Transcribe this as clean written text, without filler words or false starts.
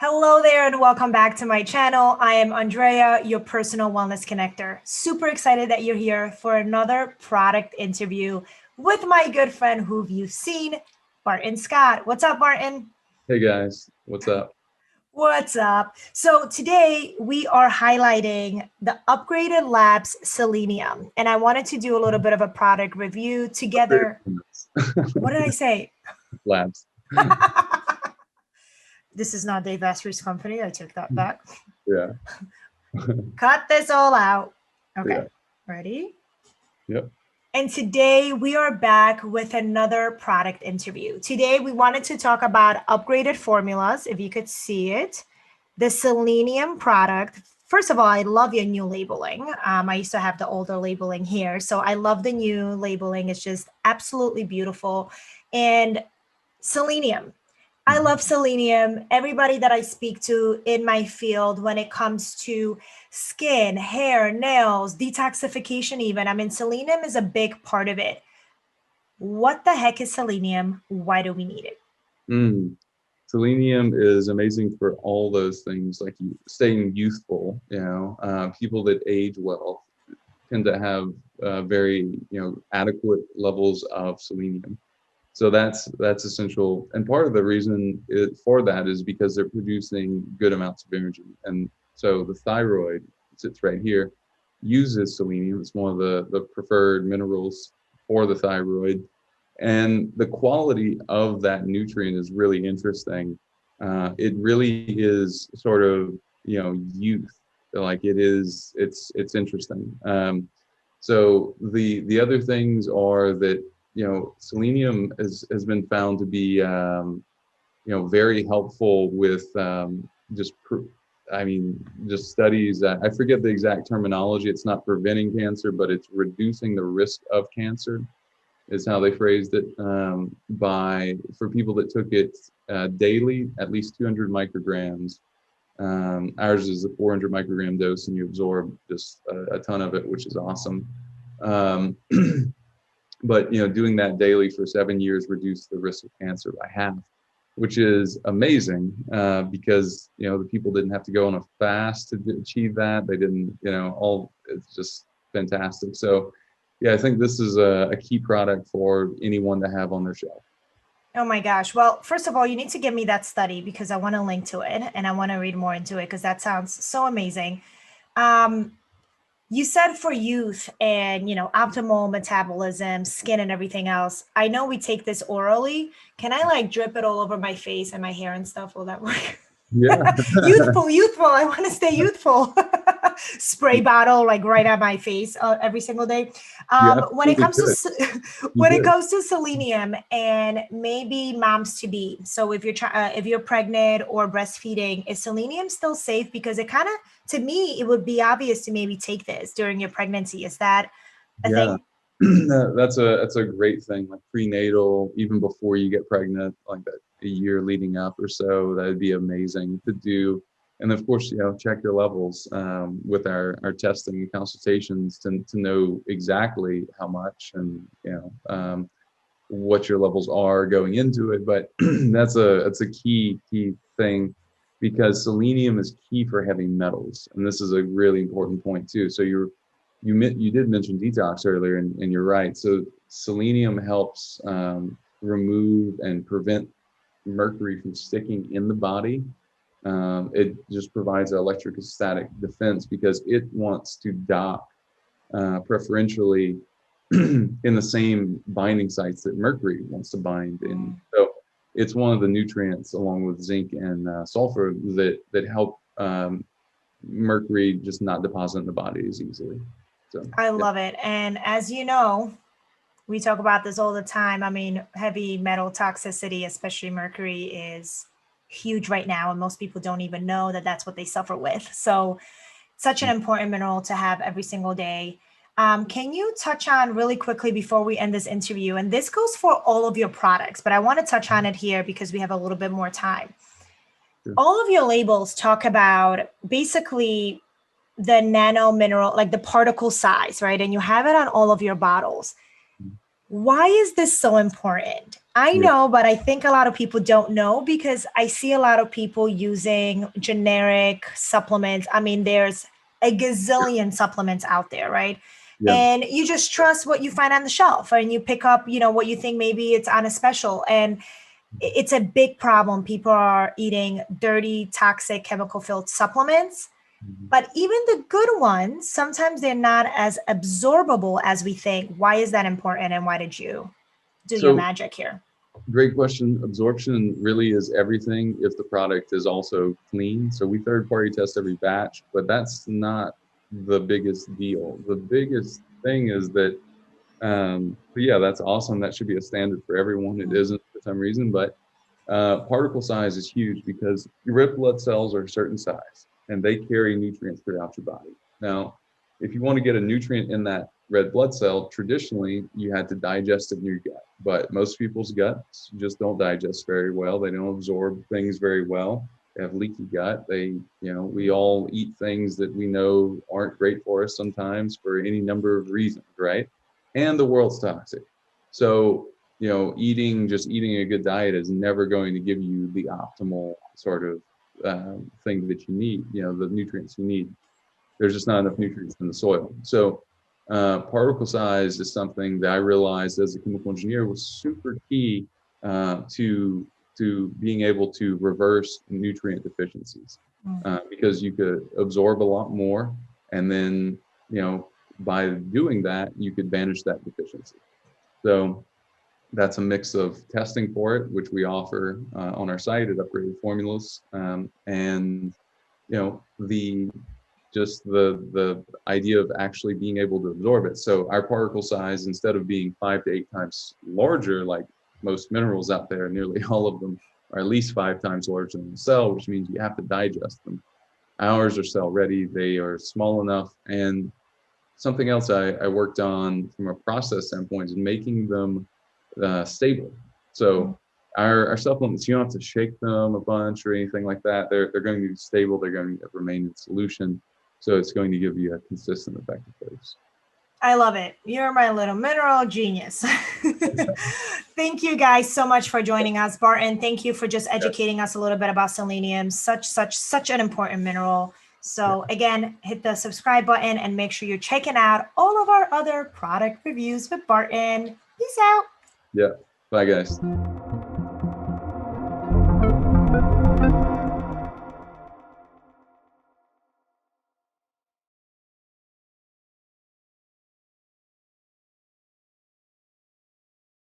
Hello there and welcome back to my channel. I am Andrea, your personal wellness connector. Super excited that you're here for another product interview with my good friend who you've seen, Barton Scott. What's up, Barton? Hey guys, what's up? What's up? So today we are highlighting the Upgraded Labs Selenium, and I wanted to do a little bit of a product review together. What did I say? Labs. This is not Dave Asprey's company. I took that back. Yeah. Cut this all out. Okay, Yeah. ready? Yep. And today we are back with another product interview. Today we wanted to talk about upgraded formulas, if you could see it, the Selenium product. First of all, I love your new labeling. I used to have the older labeling here. So I love the new labeling. It's just absolutely beautiful. And Selenium. I love selenium. Everybody that I speak to in my field, when it comes to skin, hair, nails, detoxification, even, I mean, selenium is a big part of it. What the heck is selenium? Why do we need it? Mm. Selenium is amazing for all those things, like staying youthful. People that age well tend to have very, adequate levels of selenium. So that's essential. And part of the reason for that is because they're producing good amounts of energy. And so the thyroid sits right here, uses selenium. It's one of the preferred minerals for the thyroid. And the quality of that nutrient is really interesting. It really is sort of, youth. Like it's interesting. So the other things are that selenium has been found to be very helpful with just I mean just studies. I forget the exact terminology. It's not preventing cancer, but it's reducing the risk of cancer, is how they phrased it. By for people that took it daily, at least 200 micrograms. Ours is a 400 microgram dose, and you absorb just a ton of it, which is awesome. Um, but doing that daily for 7 years reduced the risk of cancer by half, which is amazing, because the people didn't have to go on a fast to achieve that. They didn't, all it's just fantastic. So yeah, I think this is a key product for anyone to have on their shelf. Oh my gosh. Well, first of all, you need to give me that study because I want to link to it and I want to read more into it because that sounds so amazing. Um, You said for youth and, optimal metabolism, skin and everything else. I know we take this orally. Can I like drip it all over my face and my hair and stuff? Will that work? Yeah. Youthful, youthful. I want to stay youthful. Spray bottle like right at my face every single day. You When it absolutely comes to could. You when it could. comes to selenium and maybe moms to be. So if you're pregnant or breastfeeding, is selenium still safe? Because it kind of, to me, it would be obvious to maybe take this during your pregnancy. Is that a Yeah. thing? That's a great thing, like prenatal, even before you get pregnant, like that a year leading up or so. That'd be amazing to do. And of course, check your levels with our testing and consultations to know exactly how much and what your levels are going into it. But that's a key thing, because selenium is key for heavy metals, and this is a really important point too. So you did mention detox earlier, and you're right. So selenium helps remove and prevent mercury from sticking in the body. It just provides an electrostatic defense because it wants to dock preferentially in the same binding sites that mercury wants to bind in. Mm. So it's one of the nutrients, along with zinc and sulfur, that help mercury just not deposit in the body as easily. So I yeah. love it. And as you know, we talk about this all the time. I mean, heavy metal toxicity, especially mercury, is huge right now. And most people don't even know that that's what they suffer with. So, such an important mineral to have every single day. Can you touch on really quickly before we end this interview? And this goes for all of your products, but I want to touch on it here because we have a little bit more time. Sure. All of your labels talk about basically the nano mineral, like the particle size, right? And you have it on all of your bottles. Why is this so important? I Yeah. know, but I think a lot of people don't know because I see a lot of people using generic supplements. I mean, there's a gazillion supplements out there, right? Yeah. And you just trust what you find on the shelf and you pick up, what you think maybe it's on a special. And it's a big problem. People are eating dirty, toxic, chemical filled supplements. Mhm. But even the good ones, sometimes they're not as absorbable as we think. Why is that important? And why did you do your So magic here? great question. Absorption really is everything if the product is also clean. So we third party test every batch, but that's not the biggest deal. The biggest thing is that, but yeah, that's awesome. That should be a standard for everyone. It isn't for some reason, but particle size is huge because red blood cells are a certain size and they carry nutrients throughout your body. Now, if you want to get a nutrient in that red blood cell, traditionally you had to digest it in your gut. But most people's guts just don't digest very well. They don't absorb things very well. They have leaky gut. We all eat things that we know aren't great for us sometimes for any number of reasons, right? And the world's toxic. So eating a good diet is never going to give you the optimal sort of thing that you need, the nutrients you need. There's just not enough nutrients in the soil. So particle size is something that I realized as a chemical engineer was super key to being able to reverse nutrient deficiencies because you could absorb a lot more, and then by doing that you could banish that deficiency. So that's a mix of testing for it, which we offer on our site at Upgraded Formulas, and the just the idea of actually being able to absorb it. So our particle size, instead of being 5 to 8 times larger, like most minerals out there, nearly all of them are at least 5 times larger than the cell, which means you have to digest them. Ours are cell ready; they are small enough. And something else I worked on from a process standpoint is making them stable. So our supplements, you don't have to shake them a bunch or anything like that. They're going to be stable. They're going to remain in solution. So it's going to give you a consistent effective dose. I love it. You're my little mineral genius. Thank you guys so much for joining us, Barton. Thank you for just Yeah, educating us a little bit about selenium, such an important mineral. yeah, So again, hit the subscribe button and make sure you're checking out all of our other product reviews with Barton. Peace out. yeah. Bye, guys.